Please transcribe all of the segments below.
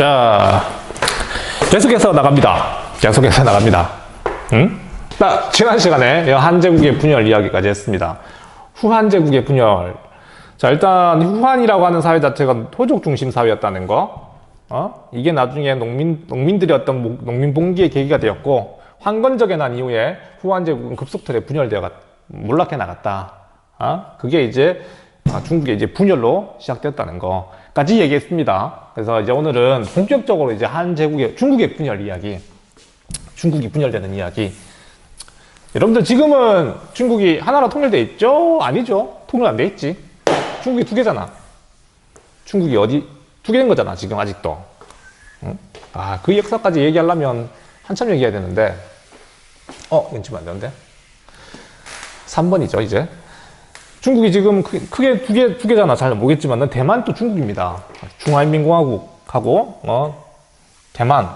자, 계속해서 나갑니다. 응? 지난 시간에 한제국의 분열 이야기까지 했습니다. 후한 제국의 분열. 자, 일단 후한이라고 하는 사회 자체가 토족 중심 사회였다는 거. 이게 나중에 농민들이 어떤 농민 봉기의 계기가 되었고, 황건적에 난 이후에 후한 제국은 급속도로 분열되어 몰락해 나갔다. 그게 이제 중국의 이제 분열로 시작되었다는 거까지 얘기했습니다. 그래서 이제 오늘은 본격적으로 이제 중국의 분열 이야기, 중국이 분열되는 이야기. 여러분들 지금은 중국이 하나로 통일돼 있죠? 아니죠? 통일 안 돼 있지. 중국이 두 개잖아. 중국이 두 개인 거잖아, 지금 아직도. 응? 그 역사까지 얘기하려면 한참 얘기해야 되는데, 연치면 안 되는데? 3번이죠, 이제. 중국이 지금 크게 두 개잖아. 잘 모르겠지만, 대만 또 중국입니다. 중화인민공화국하고, 대만,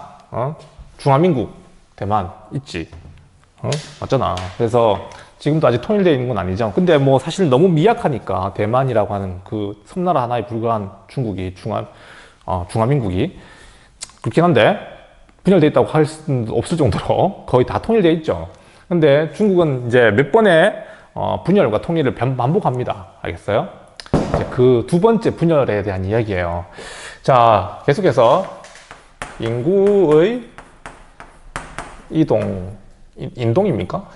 중화민국, 대만, 있지. 맞잖아. 그래서 지금도 아직 통일되어 있는 건 아니죠. 근데 뭐 사실 너무 미약하니까 대만이라고 하는 그 섬나라 하나에 불과한 중국이, 중화민국이. 그렇긴 한데, 분열되어 있다고 할 수는 없을 정도로 거의 다 통일되어 있죠. 근데 중국은 이제 몇 번의 분열과 통일을 반복합니다. 알겠어요? 이제 그 두 번째 분열에 대한 이야기예요. 자, 계속해서 인구의 인동입니까?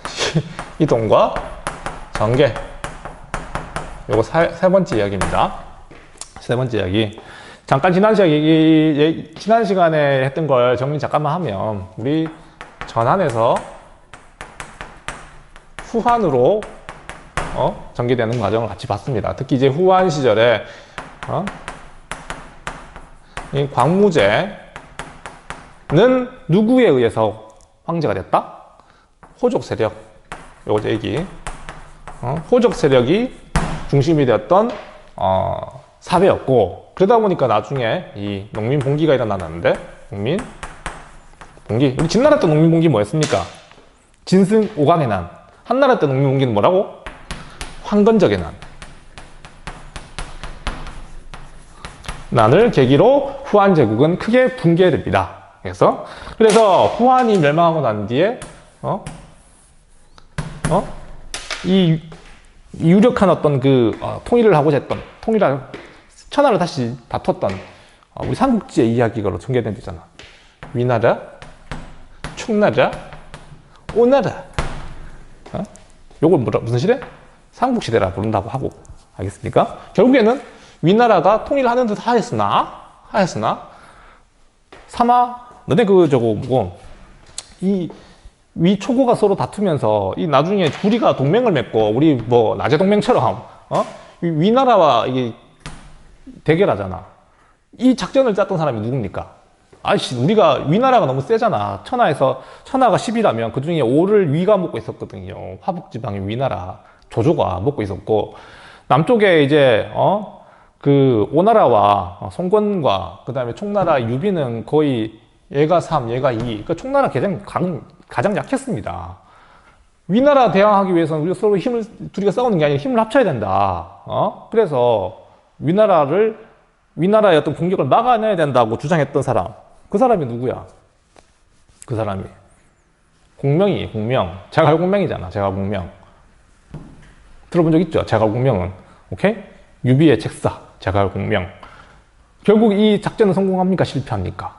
이동과 전개. 요거 세 번째 이야기입니다. 세 번째 이야기. 잠깐 지난 시간에 했던 걸 정리 잠깐만 하면, 우리 전한에서 후한으로 전개되는 과정을 같이 봤습니다. 특히 이제 후한 시절에 이 광무제는 누구에 의해서 황제가 됐다? 호족 세력. 요거 얘기. 호족 세력이 중심이 되었던 사회였고, 그러다 보니까 나중에 이 농민 봉기가 일어나는데, 농민 봉기. 우리 진나라 때 농민 봉기 뭐였습니까? 진승 오강의 난. 한나라 때 농민 봉기는 뭐라고? 황건적의 난을 계기로 후한 제국은 크게 붕괴됩니다. 그래서 후한이 멸망하고 난 뒤에 이 유력한 어떤 통일을 하고자 했던, 천하를 다시 다퉜던 우리 삼국지의 이야기가 전개된 데잖아. 위나라, 충나라, 오나라. 요걸 무슨 시대? 삼국시대라 부른다고 하고. 알겠습니까? 결국에는 위나라가 통일하는 듯 하였으나 너네 이 위초고가 서로 다투면서 이 나중에 둘이가 동맹을 맺고, 우리 뭐 나제 동맹처럼 위나라와 이게 대결하잖아. 이 작전을 짰던 사람이 누굽니까? 우리가 위나라가 너무 세잖아. 천하가 10이라면 그 중에 5를 위가 먹고 있었거든요. 화북지방의 위나라 조조가 먹고 있었고, 남쪽에 이제 그 오나라와 송건과 그 다음에 총나라 유비는 거의 얘가 3, 얘가 2. 그러니까 총나라 가장 약했습니다. 위나라 대항하기 위해서는 우리가 서로 둘이가 싸우는 게 아니라 힘을 합쳐야 된다. 그래서 위나라의 어떤 공격을 막아내야 된다고 주장했던 사람. 그 사람이 누구야? 그 사람이 공명. 제갈공명이잖아. 제갈공명. 들어본 적 있죠? 제갈공명은. 오케이? 유비의 책사. 제갈공명. 결국 이 작전은 성공합니까? 실패합니까?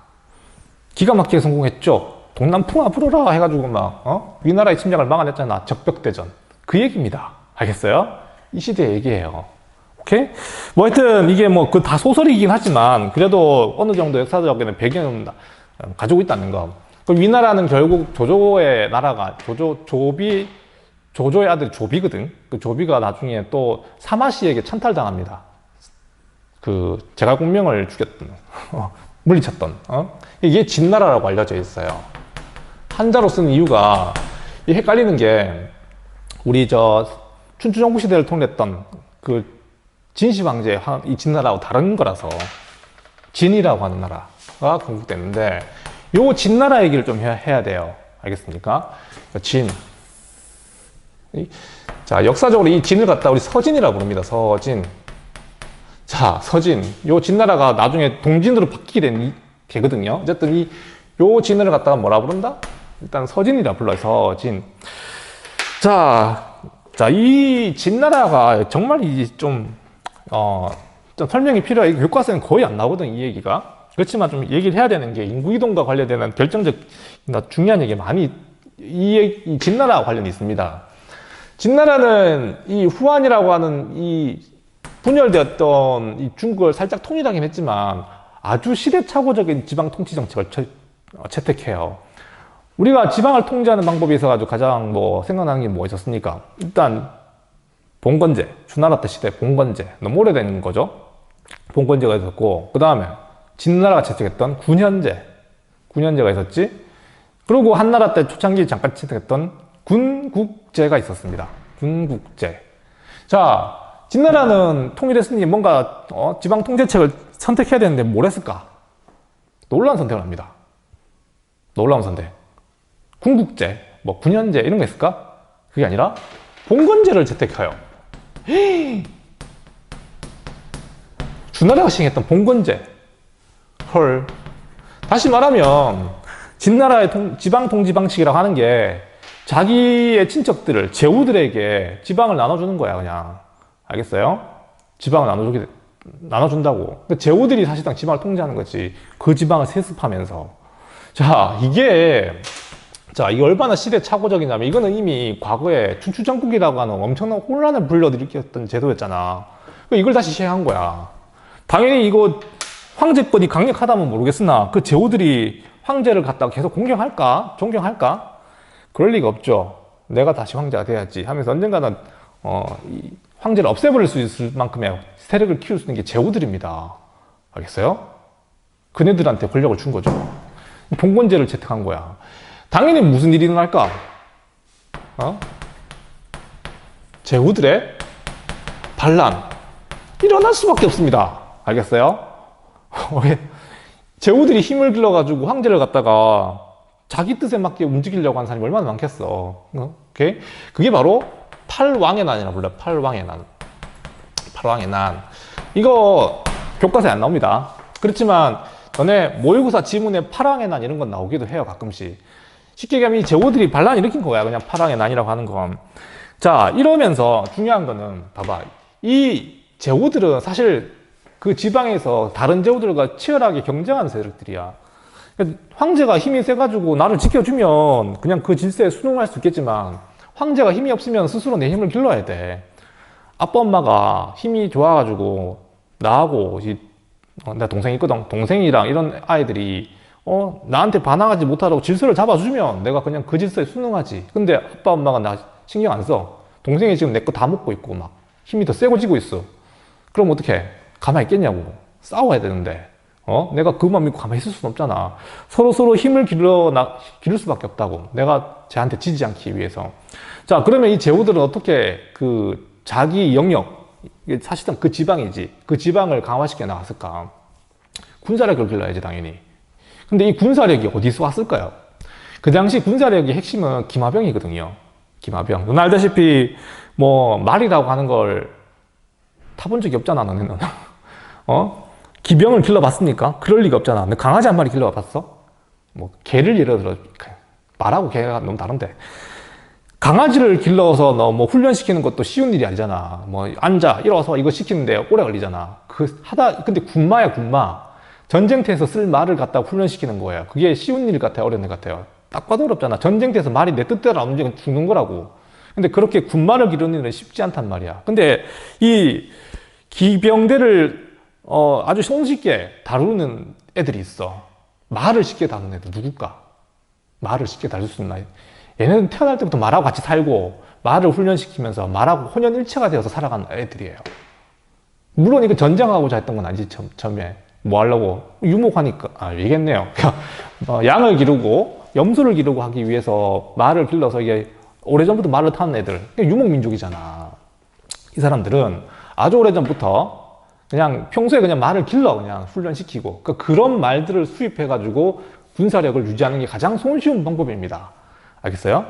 기가 막히게 성공했죠. 동남풍아 불어라 해가지고 위나라의 침략을 막아냈잖아. 적벽대전. 그 얘기입니다. 알겠어요? 이 시대의 얘기예요. 오케이? 뭐 하여튼 이게 다 소설이긴 하지만 그래도 어느 정도 역사적인 배경은 가지고 있다는 거. 그 위나라는 결국 조조의 나라가, 조조의 아들 조비거든. 그 조비가 나중에 또 사마시에게 찬탈당합니다. 그 제갈공명을 죽였던, 물리쳤던. 이게 진나라라고 알려져 있어요. 한자로 쓰는 이유가, 이 헷갈리는 게, 우리 춘추전국 시대를 통일했던 그 진시 황제 이 진나라하고 다른 거라서 진이라고 하는 나라가 건국됐는데, 요 진나라 얘기를 좀 해야 돼요. 알겠습니까? 진. 자, 역사적으로 이 진을 갖다 우리 서진이라고 부릅니다. 서진. 자, 서진. 요 진나라가 나중에 동진으로 바뀌게 된 개거든요. 어쨌든 요 진을 갖다가 뭐라 부른다? 일단 서진이라 불러요. 서진. 자, 이 진나라가 정말 좀 설명이 필요해. 교과서에는 거의 안 나오거든, 이 얘기가. 그렇지만 좀 얘기를 해야 되는 게 인구이동과 관련되는 결정적, 중요한 얘기 많이, 이 진나라와 관련이 있습니다. 진나라는 이 후한이라고 하는 이 분열되었던 이 중국을 살짝 통일하긴 했지만 아주 시대착오적인 지방 통치 정책을 채택해요. 우리가 지방을 통제하는 방법에 있어가지고 가장 생각나는 게 뭐 있었습니까? 일단 봉건제, 주나라 때 시대 봉건제, 너무 오래된 거죠. 봉건제가 있었고, 그 다음에 진나라가 채택했던 군현제가 있었지. 그리고 한나라 때 초창기 잠깐 채택했던 군국제가 있었습니다. 군국제. 자, 진나라는 통일했으니 뭔가 지방 통제책을 선택해야 되는데 뭘 했을까? 놀라운 선택을 합니다. 놀라운 선택. 군국제, 군현제 이런 거 있을까? 그게 아니라 봉건제를 채택해요. 주나라가 시행했던 봉건제. 헐. 다시 말하면 진나라의 지방 통치 방식이라고 하는 게 자기의 친척들을, 제후들에게 지방을 나눠주는 거야, 그냥. 알겠어요? 지방을 나눠준다고. 그러니까 제후들이 사실상 지방을 통제하는 거지. 그 지방을 세습하면서. 자, 이게 얼마나 시대착오적이냐면, 이거는 이미 과거에 춘추전국이라고 하는 엄청난 혼란을 불러일으켰던 제도였잖아. 이걸 다시 시행한 거야. 당연히 이거 황제권이 강력하다면 모르겠으나 그 제후들이 황제를 갖다가 계속 공경할까? 존경할까? 그럴 리가 없죠. 내가 다시 황제가 돼야지 하면서 언젠가는 이 황제를 없애버릴 수 있을 만큼의 세력을 키울 수 있는 게 제후들입니다. 알겠어요? 그네들한테 권력을 준 거죠. 봉건제를 채택한 거야. 당연히 무슨 일이 일어날까? 제후들의 반란. 일어날 수밖에 없습니다. 알겠어요? 제후들이 힘을 길러가지고 황제를 갖다가 자기 뜻에 맞게 움직이려고 하는 사람이 얼마나 많겠어. 오케이? 그게 바로 팔왕의 난이라고 불러요. 팔왕의 난. 팔왕의 난. 이거 교과서에 안 나옵니다. 그렇지만 전에 모의고사 지문에 팔왕의 난 이런 건 나오기도 해요. 가끔씩. 쉽게 얘기하면 이 제후들이 반란 일으킨 거야. 그냥 팔왕의 난이라고 하는 건. 자, 이러면서 중요한 거는 봐봐. 이 제후들은 사실 그 지방에서 다른 제후들과 치열하게 경쟁하는 세력들이야. 황제가 힘이 세가지고 나를 지켜주면 그냥 그 질서에 순응할 수 있겠지만 황제가 힘이 없으면 스스로 내 힘을 길러야 돼. 아빠 엄마가 힘이 좋아가지고 나하고 내 동생이 있거든. 동생이랑 이런 아이들이 나한테 반항하지 못하라고 질서를 잡아주면 내가 그냥 그 질서에 순응하지. 근데 아빠 엄마가 나 신경 안 써. 동생이 지금 내 거 다 먹고 있고 막 힘이 더 세고 지고 있어. 그럼 어떡해? 가만히 있겠냐고. 싸워야 되는데 내가 그만 믿고 가만히 있을 수는 없잖아. 서로 힘을 기를 수밖에 없다고. 내가 쟤한테 지지 않기 위해서. 자, 그러면 이 제후들은 어떻게 자기 영역, 사실상 그 지방이지, 그 지방을 강화시켜 나갔을까? 군사력을 길러야지, 당연히. 근데 이 군사력이 어디서 왔을까요? 그 당시 군사력의 핵심은 기마병이거든요. 기마병. 너 알다시피 말이라고 하는 걸 타본 적이 없잖아, 너네는. 기병을 길러봤습니까? 그럴 리가 없잖아. 너 강아지 한 마리 길러봤어? 개를 예를 들어, 말하고 개가 너무 다른데. 강아지를 길러서 너 훈련시키는 것도 쉬운 일이 아니잖아. 앉아, 일어서 이거 시키는데 오래 걸리잖아. 근데 군마야, 군마. 전쟁터에서 쓸 말을 갖다가 훈련시키는 거예요. 그게 쉬운 일 같아요, 어려운 일 같아요? 딱 봐도 어렵잖아. 전쟁터에서 말이 내 뜻대로 안 움직이면 죽는 거라고. 근데 그렇게 군마를 기르는 일은 쉽지 않단 말이야. 근데 이 기병대를 아주 손쉽게 다루는 애들이 있어. 말을 쉽게 다루는 애들 누굴까? 말을 쉽게 다룰 수 있나? 얘네는 태어날 때부터 말하고 같이 살고 말을 훈련시키면서 말하고 혼연일체가 되어서 살아가는 애들이에요. 물론 이거 전쟁하고자 했던 건 아니지. 처음에 뭐 하려고? 유목하니까. 알겠네요. 양을 기르고 염소를 기르고 하기 위해서 말을 길러서 이게 오래전부터 말을 타는 애들. 유목민족이잖아. 이 사람들은 아주 오래전부터 그냥 평소에 그냥 말을 길러 그냥 훈련시키고 그런 말들을 수입해가지고 군사력을 유지하는 게 가장 손쉬운 방법입니다. 알겠어요?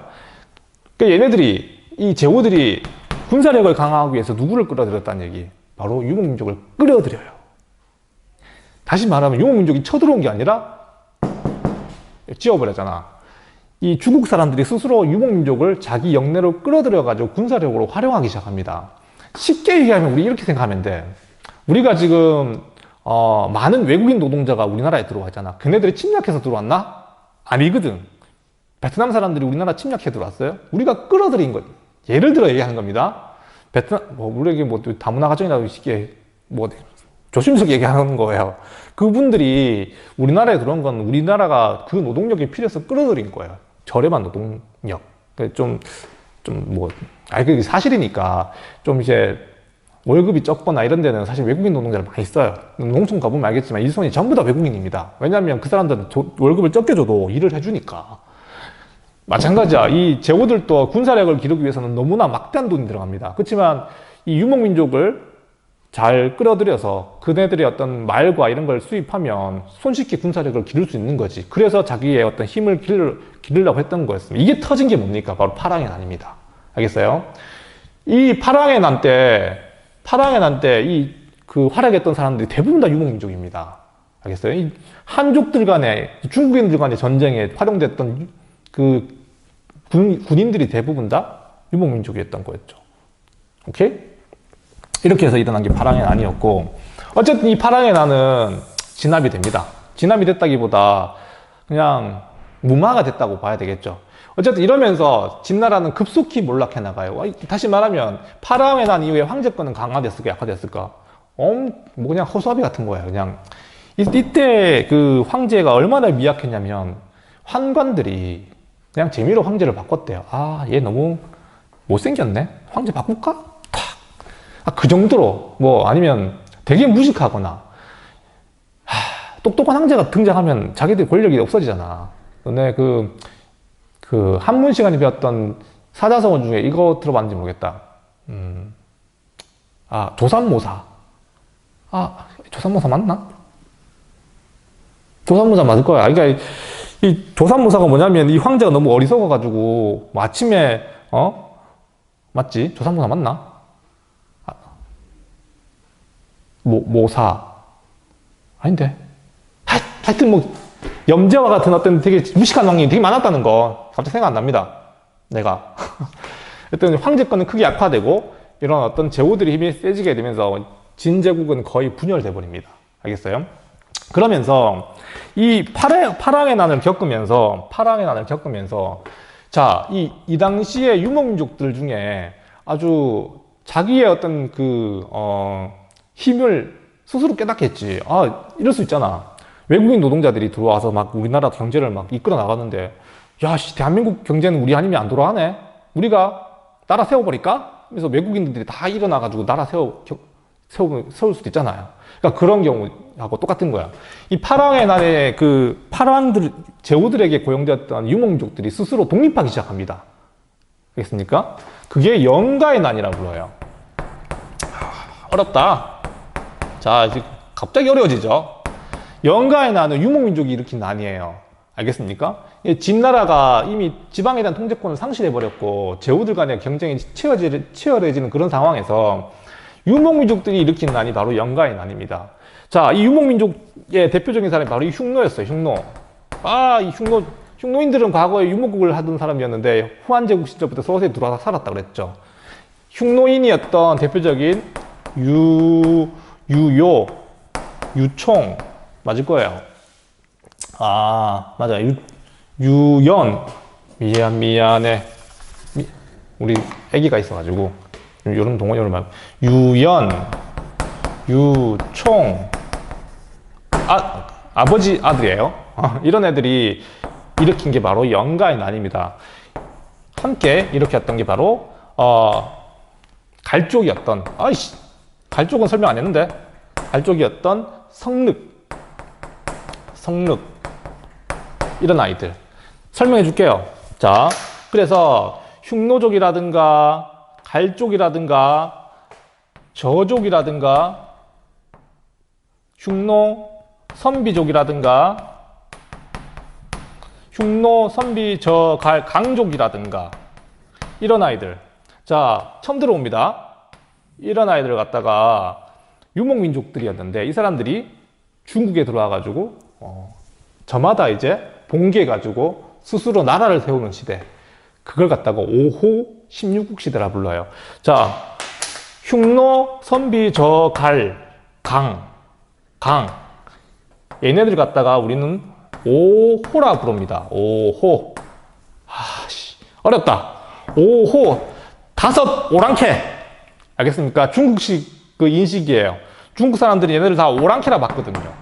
얘네들이, 이 제후들이 군사력을 강화하기 위해서 누구를 끌어들였다는 얘기? 바로 유목민족을 끌어들여요. 다시 말하면 유목민족이 쳐들어온 게 아니라 지워버렸잖아. 이 중국 사람들이 스스로 유목민족을 자기 영내로 끌어들여가지고 군사력으로 활용하기 시작합니다. 쉽게 얘기하면 우리 이렇게 생각하면 돼. 우리가 지금 많은 외국인 노동자가 우리나라에 들어와 있잖아. 걔네들이 침략해서 들어왔나? 아니거든. 베트남 사람들이 우리나라 침략해 들어왔어요? 우리가 끌어들인 것. 예를 들어 얘기하는 겁니다. 베트남, 우리에게 다문화 가정이라고 쉽게 조심스럽게 얘기하는 거예요. 그분들이 우리나라에 들어온 건 우리나라가 그 노동력이 필요해서 끌어들인 거예요. 저렴한 노동력. 그게 사실이니까 좀 이제 월급이 적거나 이런 데는 사실 외국인 노동자를 많이 써요. 농촌 가보면 알겠지만 일손이 전부 다 외국인입니다. 왜냐하면 그 사람들은 월급을 적게 줘도 일을 해주니까. 마찬가지야. 이 제후들도 군사력을 기르기 위해서는 너무나 막대한 돈이 들어갑니다. 그렇지만 이 유목민족을 잘 끌어들여서 그네들의 어떤 말과 이런 걸 수입하면 손쉽게 군사력을 기를 수 있는 거지. 그래서 자기의 어떤 힘을 기르려고 했던 거였습니다. 이게 터진 게 뭡니까? 바로 파랑의 난입니다. 알겠어요? 이 파랑의 난 때 그 활약했던 사람들이 대부분 다 유목민족입니다. 알겠어요? 이 한족들 간에, 중국인들 간의 전쟁에 활용됐던 그 군인들이 대부분 다 유목민족이었던 거였죠. 오케이? 이렇게 해서 일어난 게 파랑의 난이었고, 어쨌든 이 파랑의 난은 진압이 됩니다. 진압이 됐다기보다 그냥 무마가 됐다고 봐야 되겠죠. 어쨌든 이러면서 진나라는 급속히 몰락해 나가요. 다시 말하면 파랑의 난 이후에 황제권은 강화됐을까 약화됐을까? 그냥 허수아비 같은 거예요. 그냥 이때 그 황제가 얼마나 미약했냐면 환관들이 그냥 재미로 황제를 바꿨대요. 얘 너무 못생겼네? 황제 바꿀까? 그 정도로, 아니면 되게 무식하거나, 똑똑한 황제가 등장하면 자기들 권력이 없어지잖아. 너네 한문 시간에 배웠던 사자성어 중에 이거 들어봤는지 모르겠다. 조삼모사. 조삼모사 맞나? 조삼모사 맞을 거야. 그러니까 이 조삼모사가 뭐냐면 이 황제가 너무 어리석어가지고 아침에 맞지? 조삼모사 맞나? 모사 아닌데 하여튼 염제와 같은 어떤 되게 무식한 왕이 되게 많았다는 거 갑자기 생각 안 납니다. 내가 하여튼 황제권은 크게 약화되고 이런 어떤 제후들의 힘이 세지게 되면서 진제국은 거의 분열돼 버립니다. 알겠어요? 그러면서 이 파랑의 난을 겪으면서 자, 이 당시에 유목민족들 중에 아주 자기의 어떤 힘을 스스로 깨닫겠지. 이럴 수 있잖아. 외국인 노동자들이 들어와서 막 우리나라 경제를 막 이끌어 나가는데, 대한민국 경제는 우리 아니면 안 돌아가네? 우리가 나라 세워버릴까? 그래서 외국인들이 다 일어나가지고 나라 세울 수도 있잖아요. 그러니까 그런 경우하고 똑같은 거야. 이 파랑의 날에 제후들에게 고용되었던 유목민족들이 스스로 독립하기 시작합니다. 알겠습니까? 그게 영가의 난이라고 불러요. 어렵다. 자, 이제 갑자기 어려워지죠? 영가의 난은 유목민족이 일으킨 난이에요. 알겠습니까? 진나라가 이미 지방에 대한 통제권을 상실해버렸고, 제후들 간의 경쟁이 치열해지는 그런 상황에서 유목민족들이 일으킨 난이 바로 영가의 난입니다. 자, 이 유목민족의 대표적인 사람이 바로 이 흉노였어요, 흉노. 이 흉노인들은 과거에 유목국을 하던 사람이었는데, 후한제국 시절부터 서서히 들어와서 살았다 그랬죠. 흉노인이었던 대표적인 유요, 유총, 맞을 거예요. 맞아. 유연. 미안해. 우리 애기가 있어가지고. 요런 동원요를 말고. 유연, 유총. 아버지 아들이에요. 이런 애들이 일으킨 게 바로 영가의 난입니다. 함께 일으켰던 게 바로, 갈족이었던, 갈족은 설명 안 했는데, 갈족이었던 성륵. 이런 아이들. 설명해 줄게요. 자, 그래서 흉노족이라든가, 갈족이라든가, 저족이라든가, 흉노, 선비족이라든가, 흉노, 선비, 강족이라든가, 이런 아이들. 자, 처음 들어옵니다. 이런 아이들을 갖다가 유목민족들이었는데, 이 사람들이 중국에 들어와가지고 저마다 이제 봉기해가지고 스스로 나라를 세우는 시대, 그걸 갖다가 5호 16국 시대라 불러요. 자, 흉노, 선비, 저, 갈, 강 얘네들 갖다가 우리는 5호라 부릅니다. 5호. 어렵다. 5호, 5 오랑캐. 알겠습니까? 중국식 그 인식이에요. 중국 사람들이 얘네들 다 오랑캐라 봤거든요.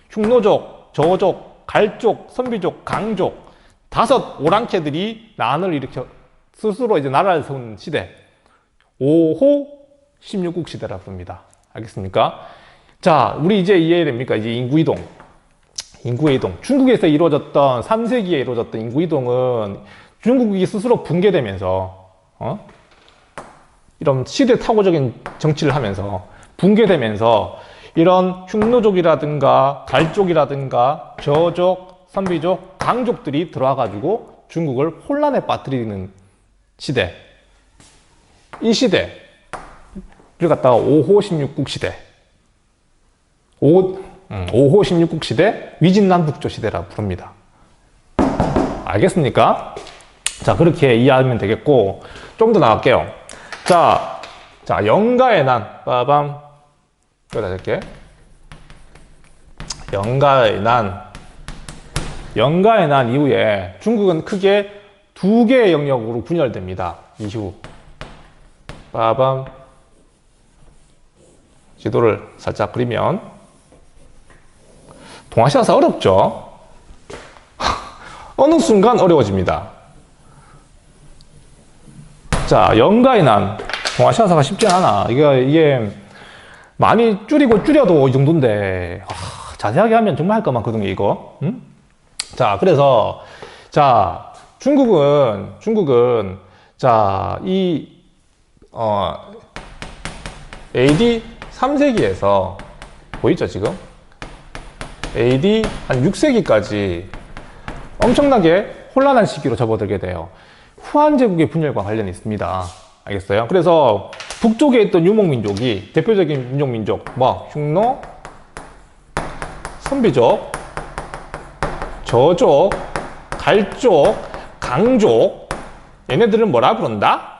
흉노족, 저족, 갈족, 선비족, 강족, 5 오랑캐들이 난을 일으켜 스스로 이제 나라를 세우는 시대, 5호 16국 시대라 부릅니다. 알겠습니까? 자, 우리 이제 이해됩니까? 이제 인구이동. 중국에서 이루어졌던 3세기에 이루어졌던 인구이동은 중국이 스스로 붕괴되면서 이런 시대 타고적인 정치를 하면서 붕괴되면서 이런 흉노족이라든가 갈족이라든가 저족, 선비족, 강족들이 들어와가지고 중국을 혼란에 빠뜨리는 시대. 이 시대를 갖다가 5호 16국 시대. 5호 16국 시대, 위진남북조 시대라 부릅니다. 알겠습니까? 자, 그렇게 이해하면 되겠고, 좀 더 나갈게요. 자, 영가의 난, 빠밤. 여기다 할게. 영가의 난 이후에 중국은 크게 2개의 영역으로 분열됩니다. 이후. 빠밤. 지도를 살짝 그리면, 동아시아사 어렵죠? 어느 순간 어려워집니다. 자, 영가의 난. 동아시아사가 쉽지 않아. 이게 많이 줄여도 이 정도인데, 자세하게 하면 정말 할 거 많거든요, 이거. 응? 자, 그래서, 자, 중국은, 자, AD 3세기에서, 보이죠, 지금? AD 한 6세기까지 엄청나게 혼란한 시기로 접어들게 돼요. 후한 제국의 분열과 관련이 있습니다. 알겠어요? 그래서 북쪽에 있던 유목민족이 대표적인 유목민족, 흉노, 선비족, 저족, 갈족, 강족, 얘네들은 뭐라 부른다?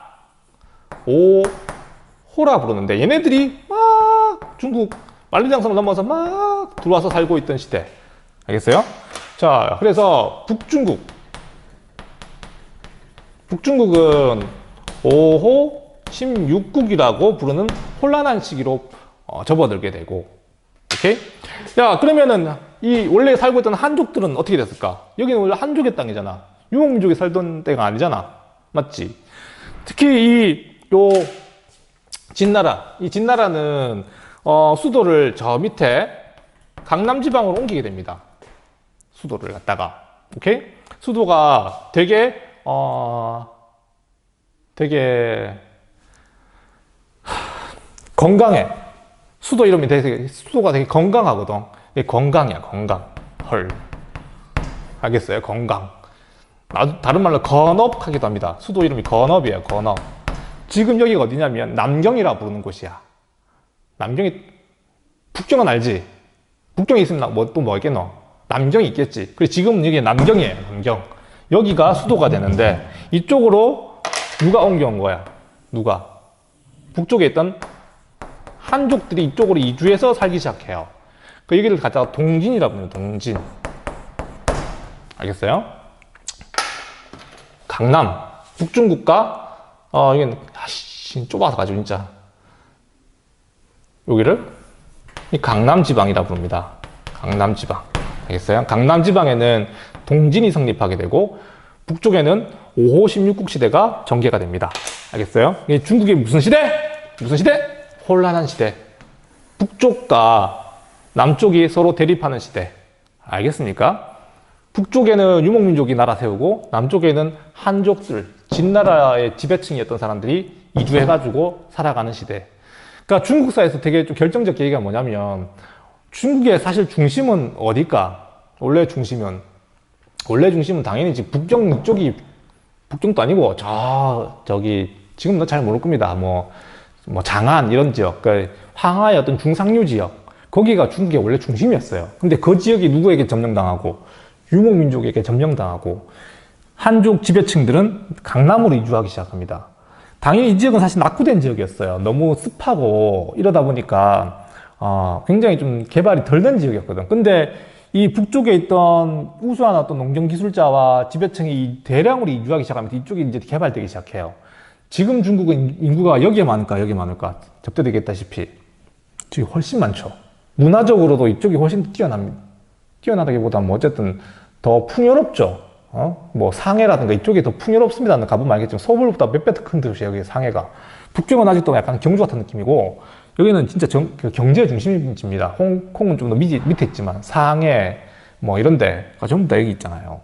5호라 부르는데, 얘네들이 막 중국 만리장성을 넘어서 막 들어와서 살고 있던 시대. 알겠어요? 자, 그래서 북중국은 5호 16국이라고 부르는 혼란한 시기로 접어들게 되고, 오케이? 야, 그러면은 이 원래 살고 있던 한족들은 어떻게 됐을까? 여기는 원래 한족의 땅이잖아. 유목민족이 살던 때가 아니잖아. 맞지? 특히 이 진나라는 수도를 저 밑에 강남 지방으로 옮기게 됩니다. 수도를 갖다가. 오케이? 수도가 되게 건강해. 수도가 되게 건강하거든. 이게 건강이야, 건강. 헐. 알겠어요? 건강. 다른 말로 건업하기도 합니다. 수도 이름이 건업이에요, 건업. 지금 여기가 어디냐면 남경이라 부르는 곳이야. 남경이, 북경은 알지? 북경에 있으면 또 뭐 있겠노? 남경이 있겠지. 그래, 지금 여기 남경이에요, 남경. 여기가 수도가 되는데, 이쪽으로 누가 옮겨온 거야? 누가? 북쪽에 있던 한족들이 이쪽으로 이주해서 살기 시작해요. 그 여기를 갖다가 동진이라고 해요, 동진. 알겠어요? 강남, 북중국가, 이건, 좁아서 가지고, 진짜. 여기를 이 강남지방이라 부릅니다. 강남지방. 알겠어요? 강남지방에는 동진이 성립하게 되고, 북쪽에는 5호 16국 시대가 전개가 됩니다. 알겠어요? 이게 중국의 무슨 시대? 무슨 시대? 혼란한 시대. 북쪽과 남쪽이 서로 대립하는 시대. 알겠습니까? 북쪽에는 유목민족이 나라 세우고, 남쪽에는 한족들, 진나라의 지배층이었던 사람들이 이주해가지고 살아가는 시대. 그러니까 중국사에서 되게 좀 결정적 계기가 뭐냐면, 중국의 사실 중심은 어딜까? 원래 중심은 당연히 북경 쪽이, 북경도 아니고, 지금 너 잘 모를 겁니다. 장안, 이런 지역, 그러니까 황하의 어떤 중상류 지역, 거기가 중국의 원래 중심이었어요. 근데 그 지역이 누구에게 점령당하고 유목민족에게 점령당하고 한족 지배층들은 강남으로 이주하기 시작합니다. 당연히 이 지역은 사실 낙후된 지역이었어요. 너무 습하고 이러다 보니까 굉장히 좀 개발이 덜 된 지역이었거든. 근데 이 북쪽에 있던 우수한 어떤 농경기술자와 지배층이 대량으로 이주하기 시작하면서 이쪽이 이제 개발되기 시작해요. 지금 중국은 인구가 여기에 많을까, 여기에 많을까? 접대되겠다시피 지금 훨씬 많죠. 문화적으로도 이쪽이 훨씬 뛰어납니다. 뛰어나다기보다는 뭐 어쨌든 더 풍요롭죠. 뭐 상해라든가 이쪽이 더 풍요롭습니다. 가보면 알겠지만 서울보다 몇 배 더 큰 도시예요, 여기 상해가. 북쪽은 아직도 약간 경주 같은 느낌이고 여기는 진짜 그 경제 중심지입니다. 홍콩은 좀 더 밑에 있지만 상해 뭐 이런 데가 전부 다 여기 있잖아요.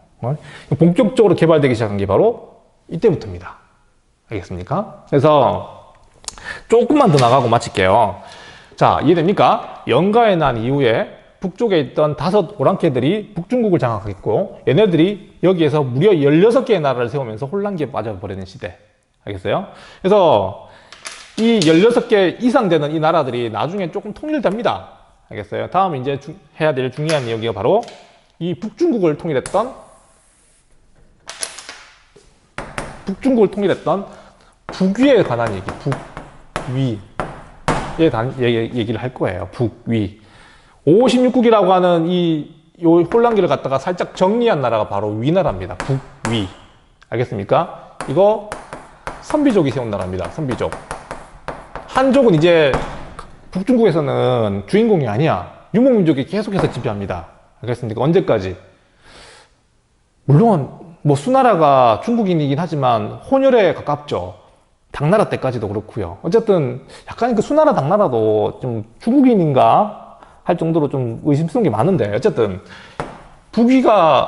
본격적으로 개발되기 시작한 게 바로 이때부터입니다. 알겠습니까? 그래서 조금만 더 나가고 마칠게요. 자, 이해됩니까? 영가에 난 이후에 북쪽에 있던 5 오랑캐들이 북중국을 장악했고 얘네들이 여기에서 무려 16개의 나라를 세우면서 혼란기에 빠져버리는 시대. 알겠어요? 그래서 이 16개 이상 되는 이 나라들이 나중에 조금 통일됩니다. 알겠어요? 다음 이제 해야 될 중요한 이야기가 바로 이 북중국을 통일했던 북위에 관한 얘기, 북위에 대한 얘기를 할 거예요. 북위. 56국이라고 하는 이 혼란기를 갖다가 살짝 정리한 나라가 바로 위나라입니다. 북위. 알겠습니까? 이거 선비족이 세운 나라입니다. 선비족. 한족은 이제 북중국에서는 주인공이 아니야. 유목민족이 계속해서 지배합니다. 알겠습니까? 언제까지? 물론 뭐 수나라가 중국인이긴 하지만 혼혈에 가깝죠. 당나라 때까지도 그렇고요. 어쨌든 약간 그 수나라 당나라도 좀 중국인인가 할 정도로 좀 의심스러운 게 많은데 어쨌든 북위가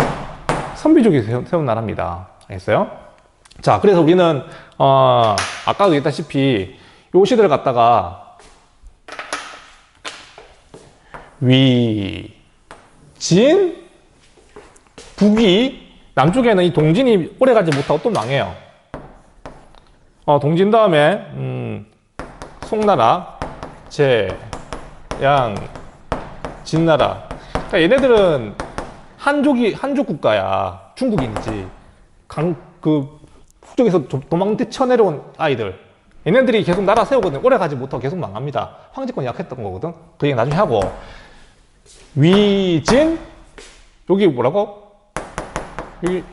선비족이 세운 나라입니다. 알겠어요? 자, 그래서 우리는 아까도 얘기했다시피 요 시대를 갖다가 위, 진, 북위, 남쪽에는 이 동진이 오래가지 못하고 또 망해요. 동진 다음에 송나라, 제, 양, 진나라. 그러니까 얘네들은 한족 국가야. 중국인이지. 북쪽에서 도망 쳐내려온 아이들. 얘네들이 계속 나라 세우거든. 오래 가지 못하고 계속 망합니다. 황제권이 약했던 거거든. 그 얘기 나중에 하고. 위진, 여기 뭐라고? 여기,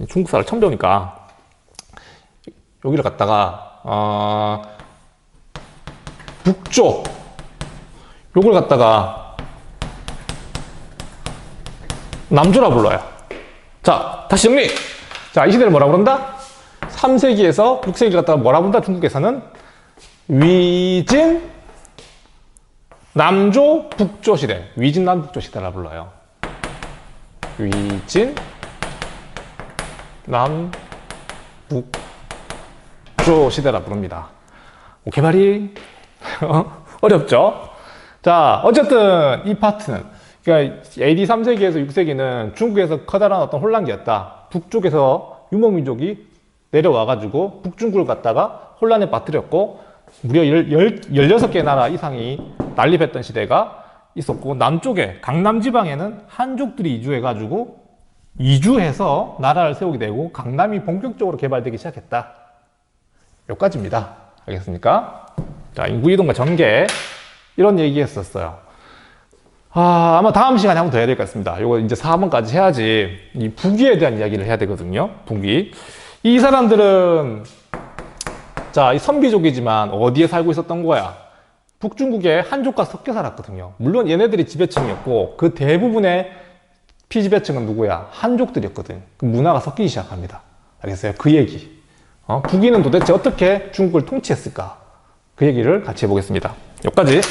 중국사를 처음 배우니까. 여기를 갖다가, 북쪽. 요걸 갖다가 남조라 불러요. 자, 다시 정리! 자, 이 시대를 뭐라 부른다? 3세기에서 6세기를 갖다가 뭐라 부른다? 중국에서는 위진, 남조, 북조 시대. 위진, 남북조 시대라 불러요. 위진, 남북조 시대라 부릅니다. 개발이 어렵죠? 자, 어쨌든 이 파트는 그러니까 AD 3세기에서 6세기는 중국에서 커다란 어떤 혼란기였다. 북쪽에서 유목민족이 내려와가지고 북중국을 갖다가 혼란에 빠뜨렸고 무려 16개 나라 이상이 난립했던 시대가 있었고 남쪽에 강남 지방에는 한족들이 이주해서 나라를 세우게 되고 강남이 본격적으로 개발되기 시작했다. 여기까지입니다. 알겠습니까? 자, 인구이동과 전개 이런 얘기 했었어요. 아마 다음 시간에 한번 더 해야 될 것 같습니다. 요거 이제 4번까지 해야지 이 북위에 대한 이야기를 해야 되거든요. 북위. 이 사람들은 자, 이 선비족이지만 어디에 살고 있었던 거야? 북중국의 한족과 섞여 살았거든요. 물론 얘네들이 지배층이었고 그 대부분의 피지배층은 누구야? 한족들이었거든. 그 문화가 섞이기 시작합니다. 알겠어요? 그 얘기. 북위는 도대체 어떻게 중국을 통치했을까? 그 얘기를 같이 해보겠습니다. 여기까지.